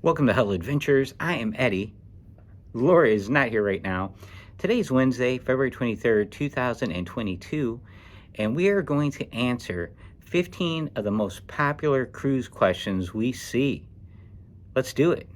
Welcome to Huddle Adventures. I am Eddie. Laura is not here right now. Today's Wednesday, February 23rd, 2022, and we are going to answer 15 of the most popular cruise questions we see. Let's do it.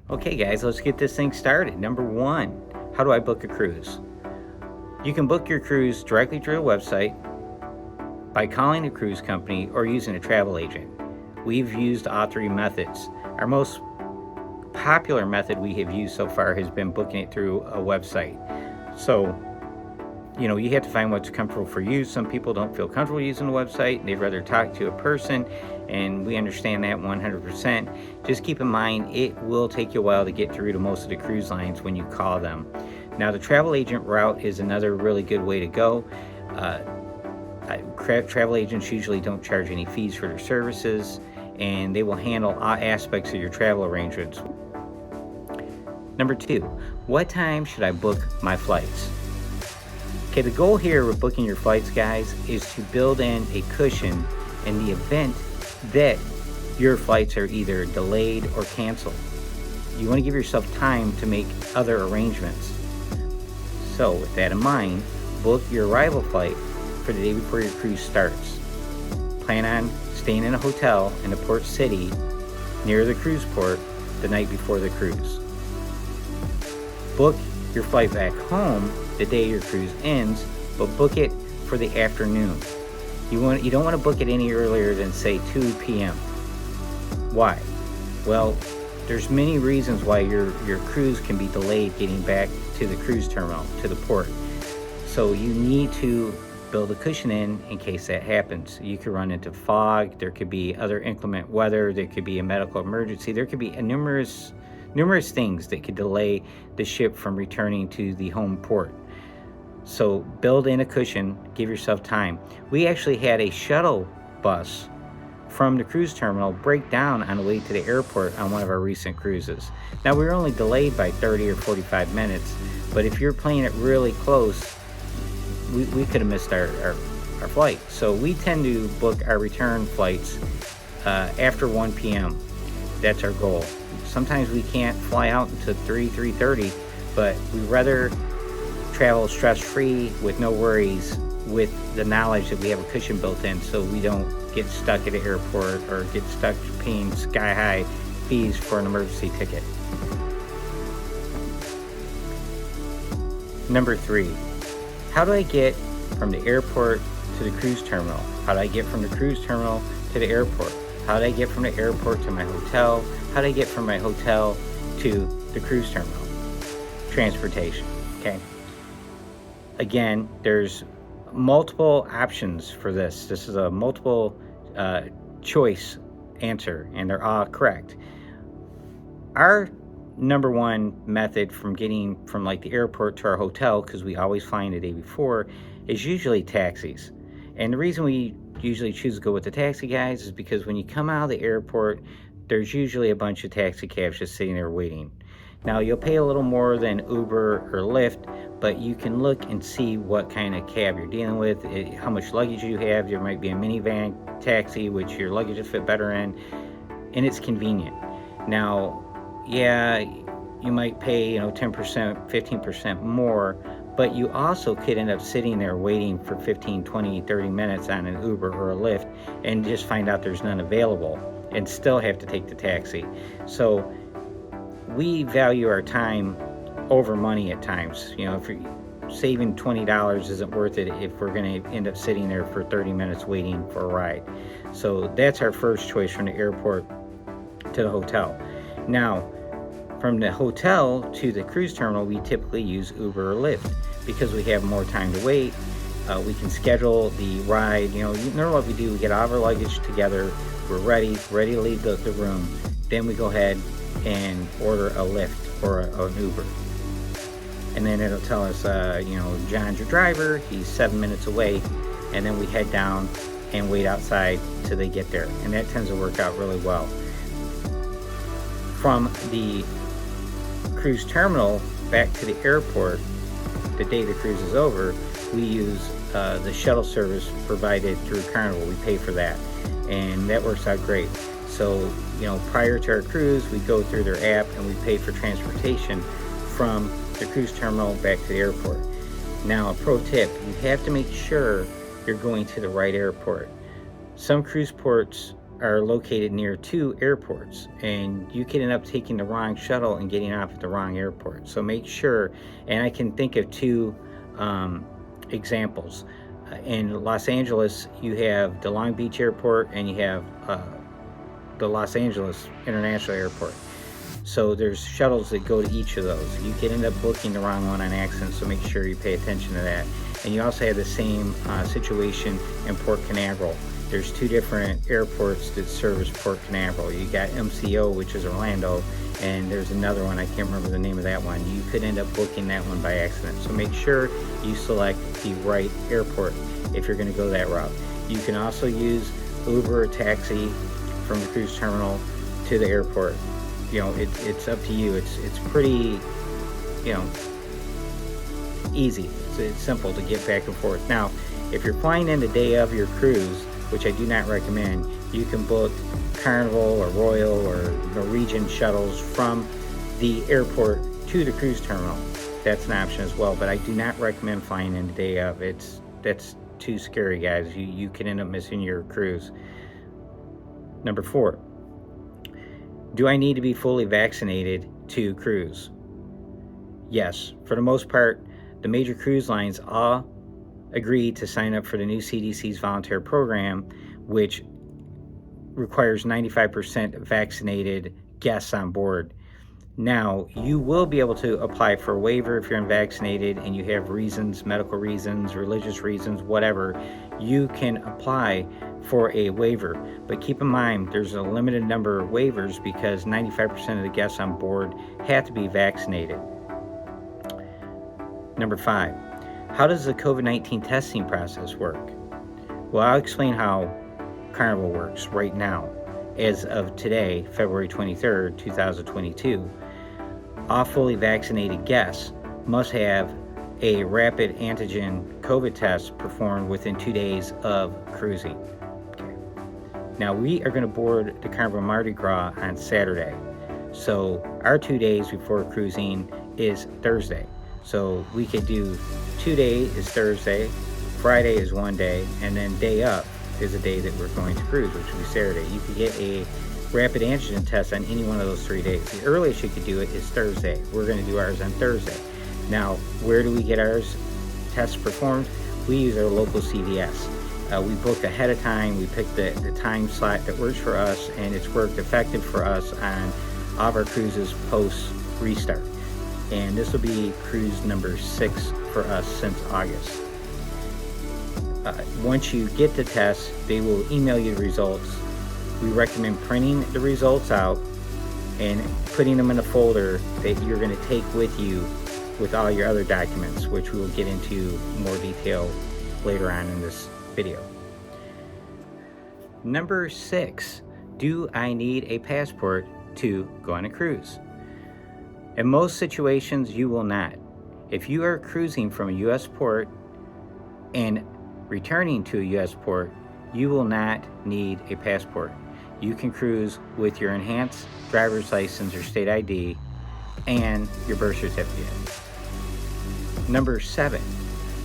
Okay guys, let's get this thing started. Number one, how do I book a cruise? You can book your cruise directly through a website, by calling a cruise company, or using a travel agent. We've used all three methods. Our most popular method we have used so far has been booking it through a website. So, you have to find what's comfortable for you. Some people don't feel comfortable using a website. They'd rather talk to a person, and we understand that 100%. Just keep in mind, it will take you a while to get through to most of the cruise lines when you call them. Now, the travel agent route is another really good way to go. Travel agents usually don't charge any fees for their services, and they will handle all aspects of your travel arrangements. Number two, what time should I book my flights? Okay, the goal here with booking your flights, guys, is to build in a cushion in the event that your flights are either delayed or canceled. You want to give yourself time to make other arrangements. So with that in mind, book your arrival flight for the day before your cruise starts. Plan on staying in a hotel in a port city near the cruise port the night before the cruise. Book your flight back home the day your cruise ends, but book it for the afternoon. You don't want to book it any earlier than, say, 2 p.m. Why? Well, there's many reasons why your cruise can be delayed getting back to the cruise terminal, to the port. So you need to build a cushion in case that happens. You could run into fog, there could be other inclement weather, there could be a medical emergency, there could be numerous things that could delay the ship from returning to the home port. So build in a cushion, give yourself time. We actually had a shuttle bus from the cruise terminal break down on the way to the airport on one of our recent cruises. Now, we were only delayed by 30 or 45 minutes, but if you're playing it really close, we could have missed our flight. So we tend to book our return flights after 1 p.m. That's our goal. Sometimes we can't fly out until 3:30, but we'd rather travel stress-free with no worries, with the knowledge that we have a cushion built in, so we don't get stuck at the airport or get stuck paying sky-high fees for an emergency ticket. Number three, how do I get from the airport to the cruise terminal? How do I get from the cruise terminal to the airport? How do I get from the airport to my hotel? How do I get from my hotel to the cruise terminal? Transportation, okay? Again, there's multiple options for this. This is a multiple choice answer, and they're all correct. Our number one method from getting from like the airport to our hotel, because we always fly in the day before, is usually taxis. And the reason we usually choose to go with the taxi, guys, is because when you come out of the airport, there's usually a bunch of taxi cabs just sitting there waiting. Now, you'll pay a little more than Uber or Lyft, but you can look and see what kind of cab you're dealing with, how much luggage you have. There might be a minivan taxi, which your luggage will fit better in, and it's convenient. Now, yeah, you might pay 10%, 15% more, but you also could end up sitting there waiting for 15, 20, 30 minutes on an Uber or a Lyft and just find out there's none available and still have to take the taxi. So we value our time over money at times. If you're saving $20 isn't worth it if we're going to end up sitting there for 30 minutes waiting for a ride. So that's our first choice, from the airport to the hotel. Now, from the hotel to the cruise terminal, we typically use Uber or Lyft because we have more time to wait. We can schedule the ride. Normally what we do, we get all of our luggage together, we're ready to leave the room, then we go ahead and order a Lyft or an Uber. And then it'll tell us, John's your driver, he's 7 minutes away, and then we head down and wait outside till they get there. And that tends to work out really well. From the cruise terminal back to the airport, the day the cruise is over, we use the shuttle service provided through Carnival. We pay for that, and that works out great. So, prior to our cruise, we go through their app and we pay for transportation from the cruise terminal back to the airport. Now, a pro tip, you have to make sure you're going to the right airport. Some cruise ports are located near two airports, and you can end up taking the wrong shuttle and getting off at the wrong airport. So make sure, and I can think of two examples. In Los Angeles, you have the Long Beach Airport and you have the Los Angeles International Airport. So there's shuttles that go to each of those. You can end up booking the wrong one on accident, so make sure you pay attention to that. And you also have the same situation in Port Canaveral. There's two different airports that service Port Canaveral. You got MCO, which is Orlando, and there's another one, I can't remember the name of that one. You could end up booking that one by accident. So make sure you select the right airport if you're gonna go that route. You can also use Uber or taxi from the cruise terminal to the airport. It's up to you. It's pretty, easy. It's simple to get back and forth. Now, if you're flying in the day of your cruise, which I do not recommend, you can book Carnival or Royal or Norwegian shuttles from the airport to the cruise terminal. That's an option as well, but I do not recommend flying in the day of. That's too scary, guys. You can end up missing your cruise. Number 4, do I need to be fully vaccinated to cruise? Yes, for the most part, the major cruise lines all agreed to sign up for the new CDC's volunteer program, which requires 95% vaccinated guests on board. Now, you will be able to apply for a waiver if you're unvaccinated and you have reasons, medical reasons, religious reasons, whatever. You can apply for a waiver, but keep in mind there's a limited number of waivers because 95% of the guests on board have to be vaccinated. Number 5, how does the COVID-19 testing process work? Well, I'll explain how Carnival works right now. As of today, February 23rd, 2022, all fully vaccinated guests must have a rapid antigen COVID test performed within 2 days of cruising. Okay. Now, we are going to board the Carnival Mardi Gras on Saturday. So our 2 days before cruising is Thursday. So we could do 2 days is Thursday, Friday is 1 day, and then day up is a day that we're going to cruise, which will be Saturday. You could get a rapid antigen test on any one of those 3 days. The earliest you could do it is Thursday. We're going to do ours on Thursday. Now, where do we get ours tests performed? We use our local CVS. We book ahead of time. We pick the time slot that works for us, and it's worked effective for us on all of our cruises post restart. And this will be cruise number 6 for us since August. Once you get the test, they will email you the results. We recommend printing the results out and putting them in a folder that you're going to take with you with all your other documents, which we will get into more detail later on in this video. Number 6, do I need a passport to go on a cruise? In most situations, you will not. If you are cruising from a U.S. port and returning to a U.S. port, you will not need a passport. You can cruise with your enhanced driver's license or state ID and your birth certificate. Number 7,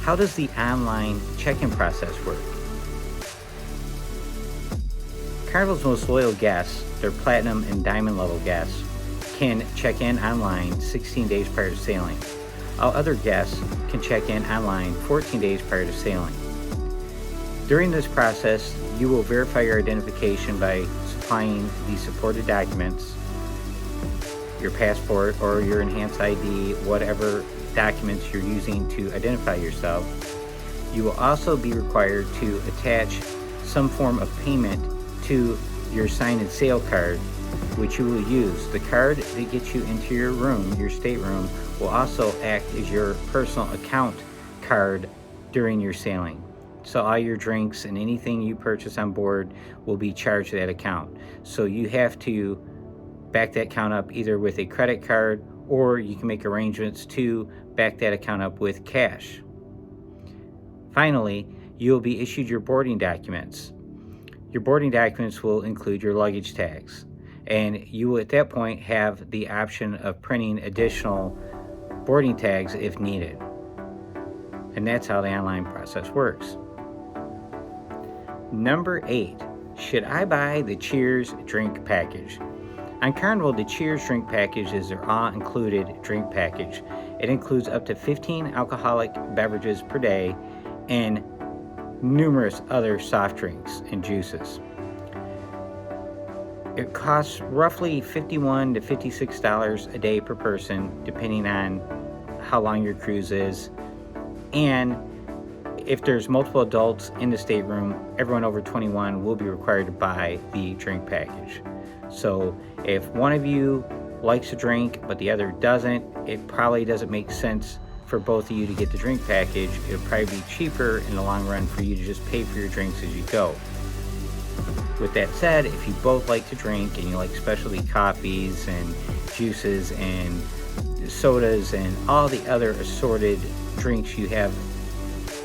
how does the online check-in process work? Carnival's most loyal guests, their platinum and diamond level guests, can check in online 16 days prior to sailing. All other guests can check in online 14 days prior to sailing. During this process, you will verify your identification by supplying the supported documents, your passport or your enhanced ID, whatever documents you're using to identify yourself. You will also be required to attach some form of payment to your signed sale card, which you will use. The card that gets you into your room, your stateroom, will also act as your personal account card during your sailing. So all your drinks and anything you purchase on board will be charged to that account. So you have to back that account up either with a credit card, or you can make arrangements to back that account up with cash. Finally, you will be issued your boarding documents. Your boarding documents will include your luggage tags, and you will at that point have the option of printing additional boarding tags if needed. And that's how the online process works. Number 8, should I buy the Cheers drink package? On Carnival, the Cheers drink package is their all-included drink package. It includes up to 15 alcoholic beverages per day and numerous other soft drinks and juices. It costs roughly $51 to $56 a day per person, depending on how long your cruise is. And if there's multiple adults in the stateroom, everyone over 21 will be required to buy the drink package. So if one of you likes to drink but the other doesn't, it probably doesn't make sense for both of you to get the drink package. It'll probably be cheaper in the long run for you to just pay for your drinks as you go. With that said, if you both like to drink and you like specialty coffees and juices and sodas and all the other assorted drinks you have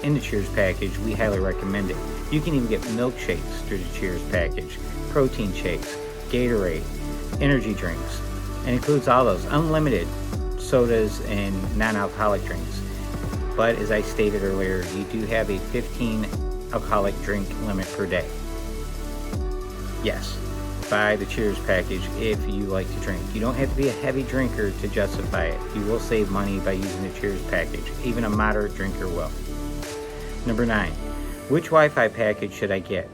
in the Cheers package, we highly recommend it. You can even get milkshakes through the Cheers package, protein shakes, Gatorade, energy drinks, and includes all those unlimited sodas and non-alcoholic drinks. But as I stated earlier, you do have a 15 alcoholic drink limit per day. Yes, buy the Cheers package if you like to drink. You don't have to be a heavy drinker to justify it. You will save money by using the Cheers package. Even a moderate drinker will. Number 9, which Wi-Fi package should I get?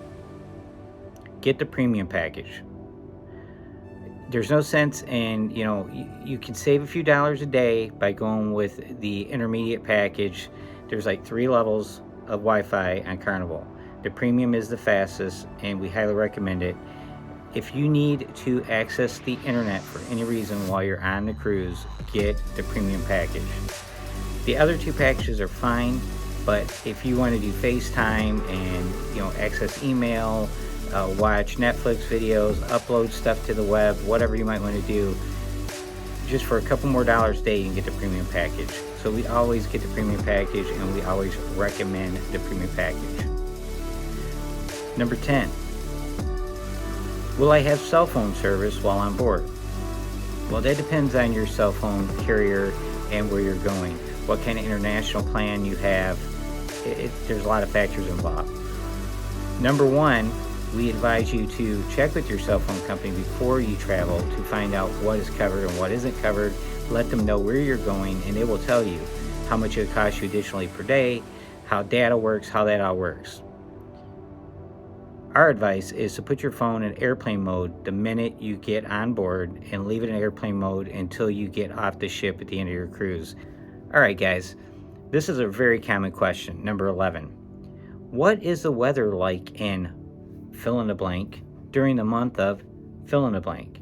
Get the premium package. There's no sense in, you can save a few dollars a day by going with the intermediate package. There's like 3 levels of Wi-Fi on Carnival. The premium is the fastest, and we highly recommend it. If you need to access the internet for any reason while you're on the cruise, get the premium package. The other 2 packages are fine, but if you want to do FaceTime and access email, watch Netflix videos, upload stuff to the web, whatever you might want to do, just for a couple more dollars a day, you can get the premium package. So we always get the premium package, and we always recommend the premium package. Number 10, will I have cell phone service while on board? Well, that depends on your cell phone carrier and where you're going, what kind of international plan you have. There's a lot of factors involved. Number 1, we advise you to check with your cell phone company before you travel to find out what is covered and what isn't covered. Let them know where you're going, and they will tell you how much it costs you additionally per day, how data works, how that all works. Our advice is to put your phone in airplane mode the minute you get on board, and leave it in airplane mode until you get off the ship at the end of your cruise. All right, guys, this is a very common question. Number 11, what is the weather like in fill in the blank during the month of fill in the blank?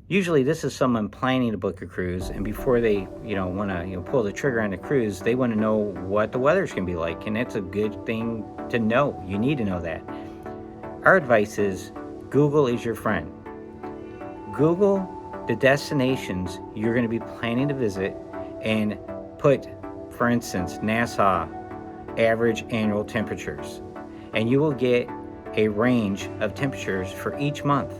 Usually this is someone planning to book a cruise, and before they want to pull the trigger on the cruise, they want to know what the weather's going to be like, and that's a good thing to know. You need to know that. Our advice is Google is your friend. Google the destinations you're going to be planning to visit and put, for instance, Nassau average annual temperatures, and you will get a range of temperatures for each month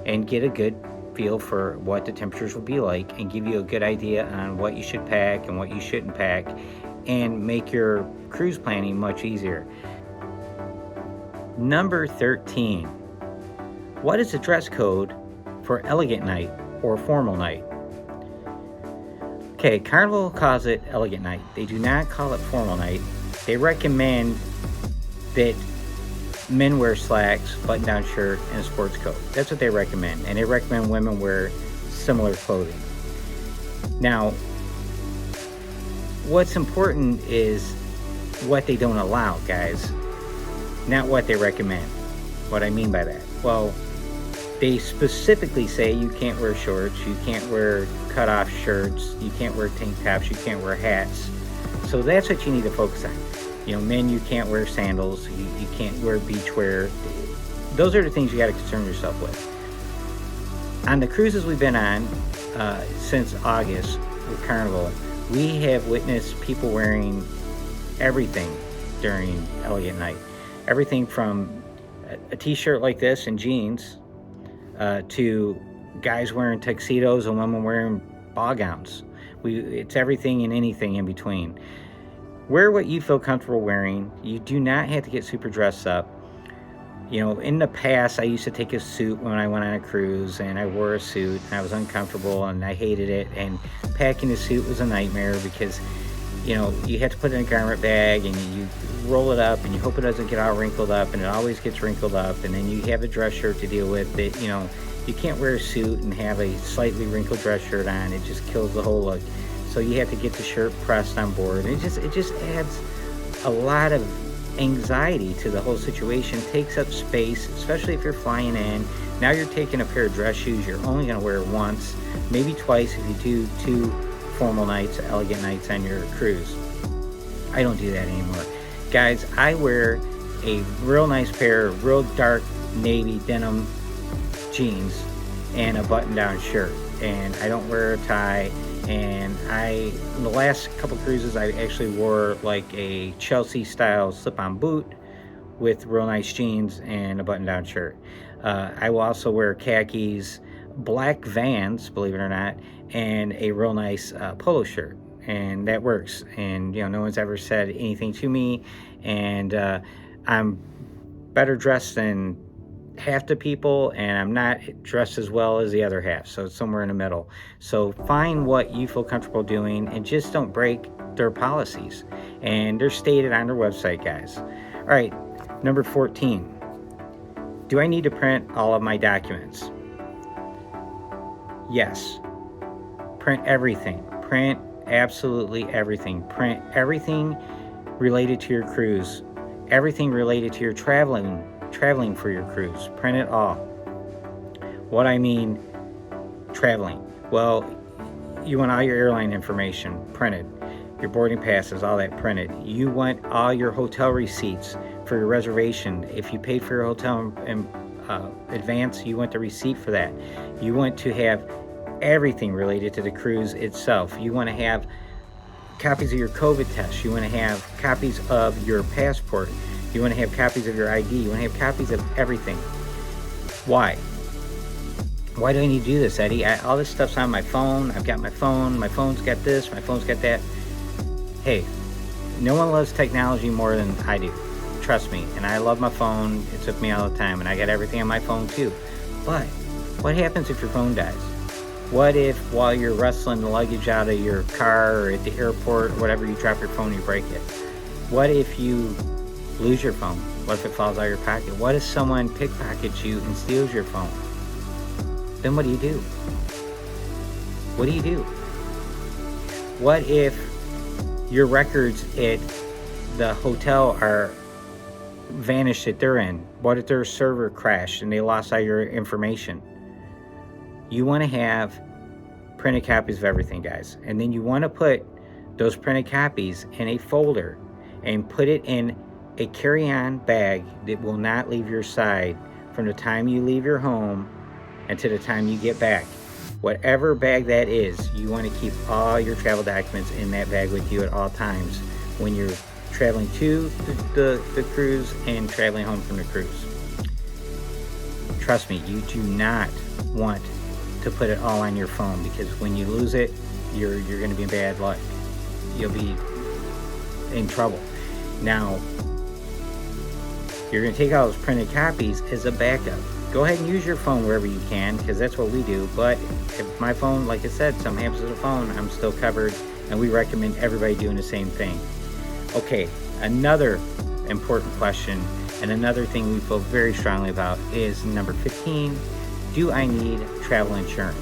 and get a good feel for what the temperatures will be like, and give you a good idea on what you should pack and what you shouldn't pack, and make your cruise planning much easier. Number 13, what is the dress code for elegant night or formal night? Okay, Carnival calls it elegant night. They do not call it formal night. They recommend that men wear slacks, button-down shirt, and a sports coat. That's what they recommend. And they recommend women wear similar clothing. Now, what's important is what they don't allow, guys, not what they recommend. What I mean by that, Well, they specifically say you can't wear shorts, you can't wear cut-off shirts, you can't wear tank tops, you can't wear hats. So that's what you need to focus on. You know, men, you can't wear sandals, you can't wear beachwear. Those are the things you got to concern yourself with. On the cruises we've been on since August with Carnival, we have witnessed people wearing everything during Elegant Night. Everything from a t-shirt like this and jeans to guys wearing tuxedos and women wearing ball gowns. It's everything and anything in between. Wear what you feel comfortable wearing. You do not have to get super dressed up. You know, in the past, I used to take a suit when I went on a cruise, and I wore a suit, and I was uncomfortable, and I hated it, and packing a suit was a nightmare because, you know, you have to put it in a garment bag, and you roll it up, and you hope it doesn't get all wrinkled up, and it always gets wrinkled up, and then you have a dress shirt to deal with. That, you know, you can't wear a suit and have a slightly wrinkled dress shirt on. It just kills the whole look. So you have to get the shirt pressed on board. It just adds a lot of anxiety to the whole situation. Takes up space, especially if you're flying in. Now you're taking a pair of dress shoes you're only going to wear once, maybe twice if you do 2 formal nights, elegant nights on your cruise. I don't do that anymore. Guys, I wear a real nice pair of real dark navy denim jeans and a button-down shirt, and I don't wear a tie. And in the last couple cruises, I actually wore like a Chelsea style slip-on boot with real nice jeans and a button-down shirt. I will also wear khakis, black Vans, believe it or not, and a real nice polo shirt, and that works. And you know, no one's ever said anything to me, and I'm better dressed than half the people, and I'm not dressed as well as the other half, so it's somewhere in the middle. So find what you feel comfortable doing, and just don't break their policies, and they're stated on their website, guys. All right, number 14. Do I need to print all of my documents? Yes. Print everything. Print absolutely everything. Print everything related to your cruise, everything related to your traveling for your cruise. Print it all. What I mean traveling, well, you want all your airline information printed, your boarding passes, all that printed. You want all your hotel receipts for your reservation. If you paid for your hotel in advance, you want the receipt for that. You want to have everything related to the cruise itself. You want to have copies of your COVID test. You want to have copies of your passport. You want to have copies of your ID. You want to have copies of everything. Why? Why do I need to do this, Eddie? All this stuff's on my phone. I've got my phone. My phone's got this. My phone's got that. Hey, no one loves technology more than I do. Trust me. And I love my phone. It's with me all the time. And I got everything on my phone too. But what happens if your phone dies? What if while you're wrestling the luggage out of your car or at the airport or whatever, you drop your phone and you break it? What if you lose your phone? What if it falls out of your pocket? What if someone pickpockets you and steals your phone? Then what do you do? What do you do? What if your records at the hotel are vanished that they're in? What if their server crashed and they lost all your information? You want to have printed copies of everything, guys. And then you want to put those printed copies in a folder and put it in a carry-on bag that will not leave your side from the time you leave your home and to the time you get back. Whatever bag that is, you want to keep all your travel documents in that bag with you at all times when you're traveling to the cruise and traveling home from the cruise. Trust me, you do not want to put it all on your phone, because when you lose it, you're going to be in bad luck. You'll be in trouble. Now, you're going to take all those printed copies as a backup. Go ahead and use your phone wherever you can, because that's what we do. But if my phone, like I said, something happens to the phone, I'm still covered, and we recommend everybody doing the same thing. Okay, another important question, and another thing we feel very strongly about is number 15. Do I need travel insurance?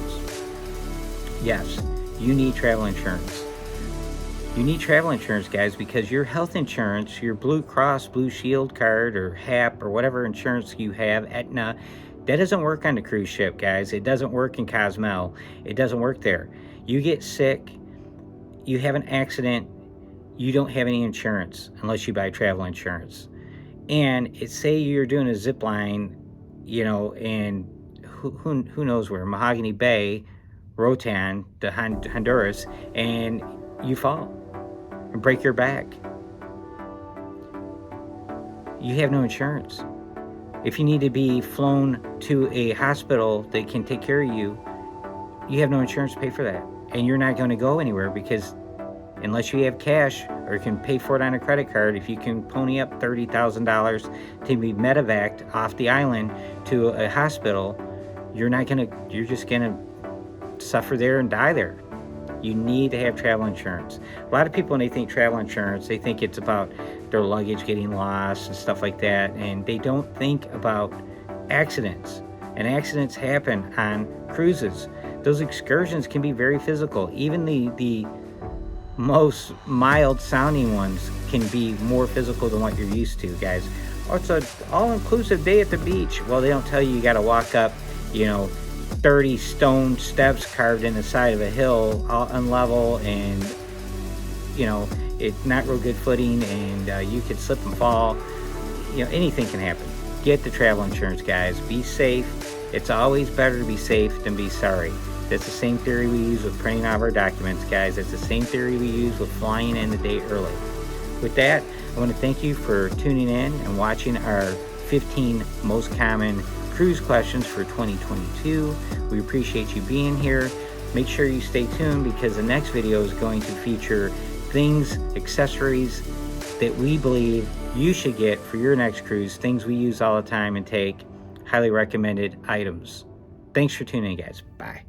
Yes, you need travel insurance. You need travel insurance, guys, because your health insurance, your Blue Cross Blue Shield card or HAP or whatever insurance you have, Aetna, That doesn't work on the cruise ship, guys. It doesn't work in Cozumel. It doesn't work there. You get sick, you have an accident, you don't have any insurance unless you buy travel insurance. And say you're doing a zip line, you know, in who knows where, Mahogany Bay, Rotan, to Honduras, and you fall and break your back. You have no insurance. If you need to be flown to a hospital that can take care of you, you have no insurance to pay for that. And you're not going to go anywhere, because unless you have cash or can pay for it on a credit card, if you can pony up $30,000 to be medevaced off the island to a hospital, you're just gonna suffer there and die there. You need to have travel insurance. A lot of people, when they think travel insurance, they think it's about their luggage getting lost and stuff like that, and they don't think about accidents. And accidents happen on cruises. Those excursions can be very physical. Even the most mild sounding ones can be more physical than what you're used to, guys. Oh, it's an all-inclusive day at the beach. Well, they don't tell you got to walk up, 30 stone steps carved in the side of a hill, all unlevel, and it's not real good footing, and you could slip and fall. Anything can happen. Get the travel insurance, guys. Be safe. It's always better to be safe than be sorry. That's the same theory we use with printing out our documents, guys. It's the same theory we use with flying in the day early. With that, I want to thank you for tuning in and watching our 15 most common cruise questions for 2022. We appreciate you being here. Make sure you stay tuned, because the next video is going to feature things, accessories that we believe you should get for your next cruise, things we use all the time and take, highly recommended items. Thanks for tuning in, guys. Bye.